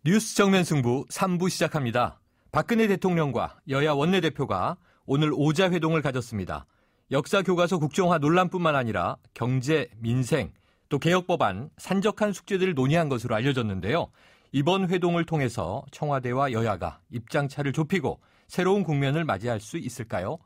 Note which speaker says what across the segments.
Speaker 1: 뉴스 정면 승부 3부 시작합니다. 박근혜 대통령과 여야 원내대표가 오늘 오자회동을 가졌습니다. 역사교과서 국정화 논란뿐만 아니라 경제, 민생, 또 개혁법안, 산적한 숙제들을 논의한 것으로 알려졌는데요. 이번 회동을 통해서 청와대와 여야가 입장차를 좁히고 새로운 국면을 맞이할 수 있을까요?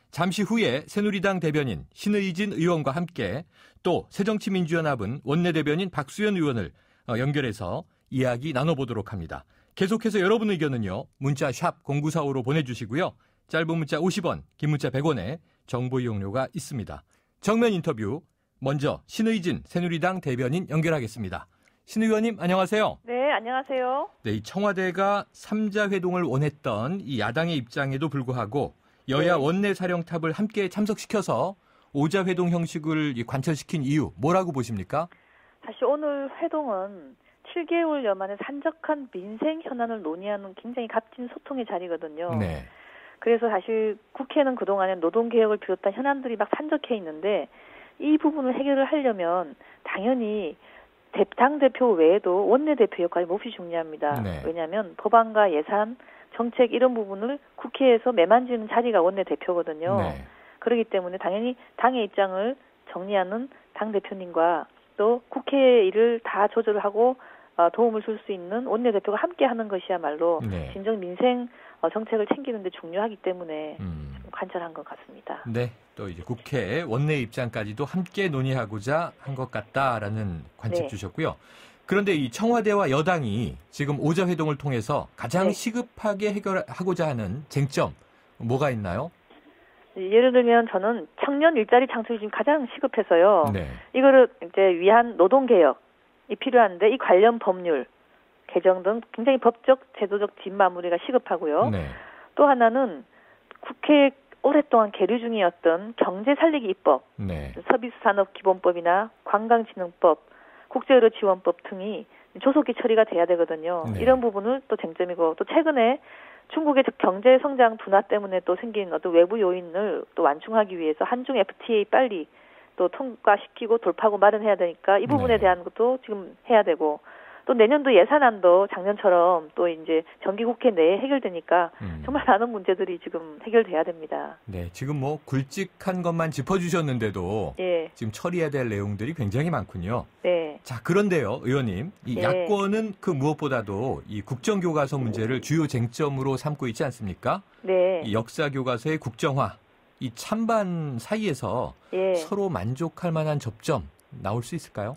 Speaker 1: 잠시 후에 새누리당 대변인 신의진 의원과 함께 또 새정치민주연합은 원내대변인 박수현 의원을 연결해서 이야기 나눠보도록 합니다. 계속해서 여러분 의견은요. 문자 샵 0945로 보내주시고요. 짧은 문자 50원, 긴 문자 100원에 정보 이용료가 있습니다. 정면 인터뷰 먼저 신의진 새누리당 대변인 연결하겠습니다. 신 의원님 안녕하세요.
Speaker 2: 네, 안녕하세요.
Speaker 1: 네, 이 청와대가 3자 회동을 원했던 이 야당의 입장에도 불구하고 여야 원내 사령탑을 함께 참석시켜서 5자 회동 형식을 관철시킨 이유 뭐라고 보십니까?
Speaker 2: 사실 오늘 회동은 7개월여 만에 산적한 민생 현안을 논의하는 굉장히 값진 소통의 자리거든요.
Speaker 1: 네.
Speaker 2: 그래서 사실 국회는 그동안에 노동개혁을 비롯한 현안들이 막 산적해 있는데 이 부분을 해결을 하려면 당연히 당대표 외에도 원내대표 역할이 몹시 중요합니다.
Speaker 1: 네.
Speaker 2: 왜냐하면 법안과 예산, 정책 이런 부분을 국회에서 매만지는 자리가 원내대표거든요.
Speaker 1: 네.
Speaker 2: 그렇기 때문에 당연히 당의 입장을 정리하는 당대표님과 또 국회의 일을 다 조절하고 도움을 줄 수 있는 원내대표가 함께 하는 것이야말로
Speaker 1: 네.
Speaker 2: 진정 민생 정책을 챙기는 데 중요하기 때문에 관철한 것 같습니다.
Speaker 1: 네, 또 이제 국회 원내 입장까지도 함께 논의하고자 한 것 같다라는 관측
Speaker 2: 네.
Speaker 1: 주셨고요. 그런데 이 청와대와 여당이 지금 5자 회동을 통해서 가장
Speaker 2: 네.
Speaker 1: 시급하게 해결하고자 하는 쟁점 뭐가 있나요?
Speaker 2: 예를 들면 저는 청년 일자리 창출이 지금 가장 시급해서요.
Speaker 1: 네.
Speaker 2: 이거를 이제 위한 노동개혁이 필요한데 이 관련 법률 개정 등 굉장히 법적, 제도적 뒷마무리가 시급하고요.
Speaker 1: 네.
Speaker 2: 또 하나는 국회에 오랫동안 계류 중이었던 경제살리기 입법,
Speaker 1: 네.
Speaker 2: 서비스산업기본법이나 관광진흥법, 국제의료지원법 등이 조속히 처리가 돼야 되거든요.
Speaker 1: 네.
Speaker 2: 이런 부분을 또 쟁점이고 또 최근에 중국의 경제 성장 둔화 때문에 또 생긴 어떤 외부 요인을 또 완충하기 위해서 한중 FTA 빨리 또 통과시키고 돌파구 마련해야 되니까 이 부분에
Speaker 1: 네.
Speaker 2: 대한 것도 지금 해야 되고 또 내년도 예산안도 작년처럼 또 이제 정기국회 내에 해결되니까 정말 많은 문제들이 지금 해결돼야 됩니다.
Speaker 1: 네, 지금 뭐 굵직한 것만 짚어주셨는데도
Speaker 2: 예.
Speaker 1: 지금 처리해야 될 내용들이 굉장히 많군요.
Speaker 2: 네.
Speaker 1: 자, 그런데요, 의원님, 이
Speaker 2: 네.
Speaker 1: 야권은 그 무엇보다도 이 국정교과서 문제를 주요 쟁점으로 삼고 있지 않습니까?
Speaker 2: 네.
Speaker 1: 이 역사교과서의 국정화, 이 찬반 사이에서
Speaker 2: 예.
Speaker 1: 서로 만족할 만한 접점 나올 수 있을까요?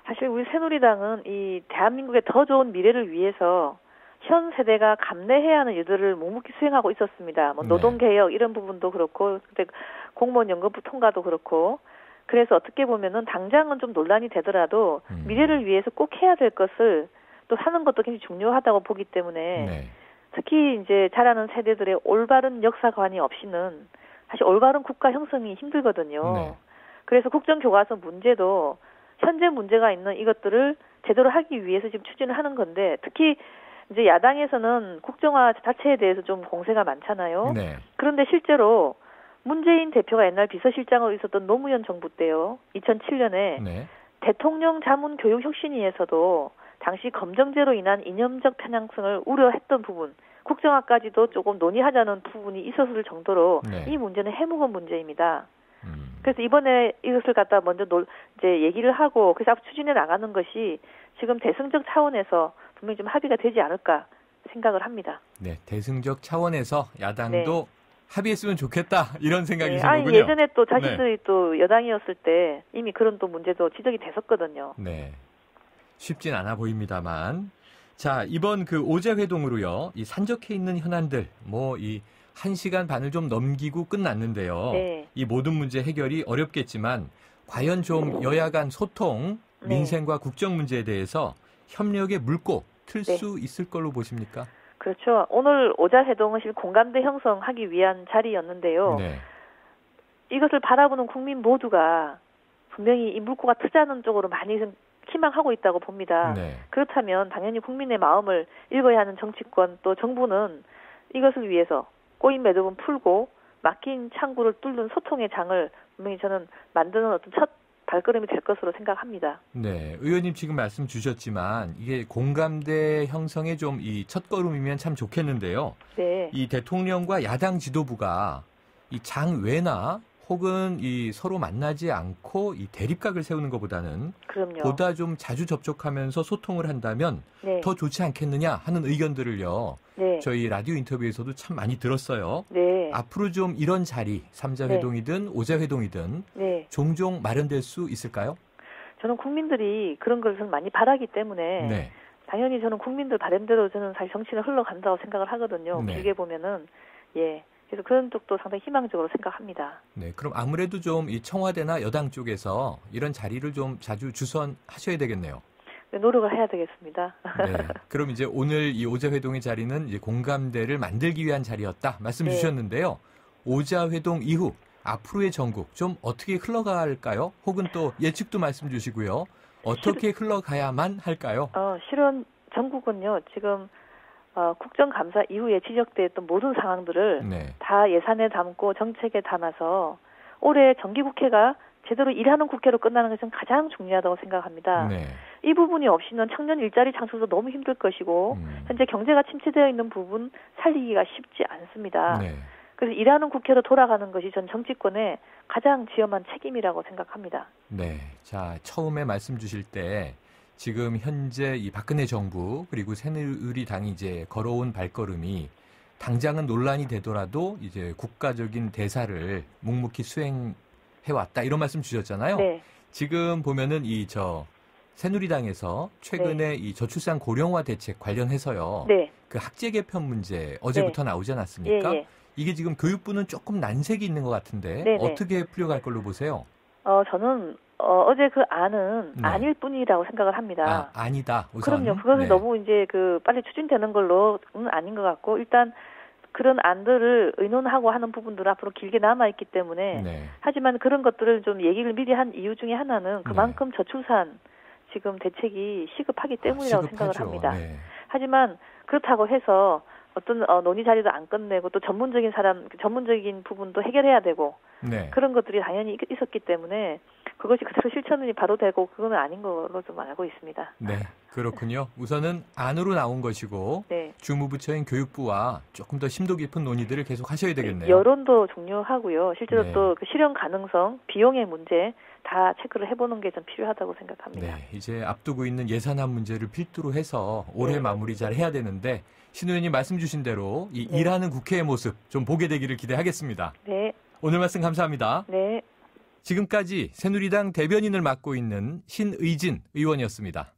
Speaker 2: 사실 우리 새누리당은 이 대한민국의 더 좋은 미래를 위해서 현 세대가 감내해야 하는 일들을 묵묵히 수행하고 있었습니다. 뭐 노동개혁 이런 부분도 그렇고 그때 공무원 연금부 통과도 그렇고 그래서 어떻게 보면은 당장은 좀 논란이 되더라도 미래를 위해서 꼭 해야 될 것을 또 하는 것도 굉장히 중요하다고 보기 때문에
Speaker 1: 네.
Speaker 2: 특히 이제 자라는 세대들의 올바른 역사관이 없이는 사실 올바른 국가 형성이 힘들거든요.
Speaker 1: 네.
Speaker 2: 그래서 국정교과서 문제도 현재 문제가 있는 이것들을 제대로 하기 위해서 지금 추진을 하는 건데 특히 이제 야당에서는 국정화 자체에 대해서 좀 공세가 많잖아요.
Speaker 1: 네.
Speaker 2: 그런데 실제로 문재인 대표가 옛날 비서실장으로 있었던 노무현 정부 때요. 2007년에
Speaker 1: 네.
Speaker 2: 대통령 자문 교육 혁신위에서도 당시 검정제로 인한 이념적 편향성을 우려했던 부분, 국정화까지도 조금 논의하자는 부분이 있었을 정도로
Speaker 1: 네.
Speaker 2: 이 문제는 해묵은 문제입니다. 그래서 이번에 이것을 갖다 먼저 이제 얘기를 하고 그래서 앞으로 추진해 나가는 것이 지금 대승적 차원에서 분명히 좀 합의가 되지 않을까 생각을 합니다.
Speaker 1: 네, 대승적 차원에서 야당도
Speaker 2: 네.
Speaker 1: 합의했으면 좋겠다 이런 생각이신
Speaker 2: 아니,
Speaker 1: 거군요.
Speaker 2: 예전에 또 자신들이 또 여당이었을 때 이미 그런 또 문제도 지적이 됐었거든요.
Speaker 1: 네, 쉽진 않아 보입니다만. 자, 이번 그 5자 회동으로요, 이 산적해 있는 현안들, 뭐 이 1시간 반을 좀 넘기고 끝났는데요.
Speaker 2: 네.
Speaker 1: 이 모든 문제 해결이 어렵겠지만 과연 좀 여야 간 소통,
Speaker 2: 네.
Speaker 1: 민생과 국정 문제에 대해서 협력의 물꼬 틀 수 있을 걸로 보십니까?
Speaker 2: 그렇죠. 오늘 5자 회동은 실은 공감대 형성하기 위한 자리였는데요.
Speaker 1: 네.
Speaker 2: 이것을 바라보는 국민 모두가 분명히 이 물꼬가 트자는 쪽으로 많이 희망하고 있다고 봅니다.
Speaker 1: 네.
Speaker 2: 그렇다면 당연히 국민의 마음을 읽어야 하는 정치권 또 정부는 이것을 위해서 꼬인 매듭은 풀고 막힌 창구를 뚫는 소통의 장을 분명히 저는 만드는 어떤 첫 발걸음이 될 것으로 생각합니다.
Speaker 1: 네, 의원님 지금 말씀 주셨지만 이게 공감대 형성의 좀 이 첫걸음이면 참 좋겠는데요.
Speaker 2: 네.
Speaker 1: 이 대통령과 야당 지도부가 이 장외나 혹은 이 서로 만나지 않고 이 대립각을 세우는 것보다는
Speaker 2: 그럼요.
Speaker 1: 보다 좀 자주 접촉하면서 소통을 한다면
Speaker 2: 네.
Speaker 1: 더 좋지 않겠느냐 하는 의견들을요.
Speaker 2: 네.
Speaker 1: 저희 라디오 인터뷰에서도 참 많이 들었어요.
Speaker 2: 네.
Speaker 1: 앞으로 좀 이런 자리, 3자 회동이든 5자 회동이든
Speaker 2: 네.
Speaker 1: 종종 마련될 수 있을까요?
Speaker 2: 저는 국민들이 그런 것을 많이 바라기 때문에
Speaker 1: 네.
Speaker 2: 당연히 저는 국민들 바람대로 저는 사실 정치는 흘러간다고 생각을 하거든요.
Speaker 1: 네.
Speaker 2: 길게 보면은 예. 그래서 그런 쪽도 상당히 희망적으로 생각합니다.
Speaker 1: 네, 그럼 아무래도 좀 이 청와대나 여당 쪽에서 이런 자리를 좀 자주 주선하셔야 되겠네요.
Speaker 2: 네, 노력을 해야 되겠습니다.
Speaker 1: 네, 그럼 이제 오늘 이 5자 회동의 자리는 이제 공감대를 만들기 위한 자리였다 말씀
Speaker 2: 네.
Speaker 1: 주셨는데요. 5자 회동 이후 앞으로의 전국 좀 어떻게 흘러갈까요? 혹은 또 예측도 말씀 주시고요. 어떻게 흘러가야만 할까요?
Speaker 2: 실은 전국은요, 지금 국정감사 이후에 지적됐던 모든 상황들을
Speaker 1: 네.
Speaker 2: 다 예산에 담고 정책에 담아서 올해 정기국회가 제대로 일하는 국회로 끝나는 것은 가장 중요하다고 생각합니다.
Speaker 1: 네.
Speaker 2: 이 부분이 없이는 청년 일자리 창출도 너무 힘들 것이고 현재 경제가 침체되어 있는 부분 살리기가 쉽지 않습니다.
Speaker 1: 네.
Speaker 2: 그래서 일하는 국회로 돌아가는 것이 전 정치권의 가장 지엄한 책임이라고 생각합니다.
Speaker 1: 네. 자, 처음에 말씀 주실 때 지금 현재 이 박근혜 정부 그리고 새누리당이 이제 걸어온 발걸음이 당장은 논란이 되더라도 이제 국가적인 대사를 묵묵히 수행해왔다 이런 말씀 주셨잖아요.
Speaker 2: 네.
Speaker 1: 지금 보면은 새누리당에서 최근에
Speaker 2: 네.
Speaker 1: 이 저출산 고령화 대책 관련해서요.
Speaker 2: 네.
Speaker 1: 그 학제 개편 문제 어제부터 나오지 않았습니까?
Speaker 2: 예, 예.
Speaker 1: 이게 지금 교육부는 조금 난색이 있는 것 같은데
Speaker 2: 네네.
Speaker 1: 어떻게 풀려갈 걸로 보세요?
Speaker 2: 저는 어제 그 안은
Speaker 1: 네.
Speaker 2: 아닐 뿐이라고 생각을 합니다.
Speaker 1: 아니다. 우선.
Speaker 2: 그럼요. 그것은
Speaker 1: 네.
Speaker 2: 너무 이제 빨리 추진되는 걸로는 아닌 것 같고 일단 그런 안들을 의논하고 하는 부분들은 앞으로 길게 남아 있기 때문에
Speaker 1: 네.
Speaker 2: 하지만 그런 것들을 좀 얘기를 미리 한 이유 중에 하나는 그만큼 저출산 지금 대책이 시급하기 때문이라고 생각을 합니다.
Speaker 1: 네.
Speaker 2: 하지만 그렇다고 해서 어떤 논의 자리도 안 끝내고 또 전문적인 부분도 해결해야 되고
Speaker 1: 네.
Speaker 2: 그런 것들이 당연히 있었기 때문에 그것이 그대로 실천이 바로 되고 그거는 아닌 걸로 좀 알고 있습니다.
Speaker 1: 네, 그렇군요. 우선은 안으로 나온 것이고
Speaker 2: 네.
Speaker 1: 주무부처인 교육부와 조금 더 심도 깊은 논의들을 계속 하셔야 되겠네요.
Speaker 2: 여론도 중요하고요. 실제로
Speaker 1: 네.
Speaker 2: 또 그 실현 가능성, 비용의 문제 다 체크를 해보는 게 좀 필요하다고 생각합니다.
Speaker 1: 네, 이제 앞두고 있는 예산안 문제를 필두로 해서 올해
Speaker 2: 네.
Speaker 1: 마무리 잘 해야 되는데 신 의원님 말씀 주신 대로 이
Speaker 2: 네.
Speaker 1: 일하는 국회의 모습 좀 보게 되기를 기대하겠습니다.
Speaker 2: 네.
Speaker 1: 오늘 말씀 감사합니다.
Speaker 2: 네.
Speaker 1: 지금까지 새누리당 대변인을 맡고 있는 신의진 의원이었습니다.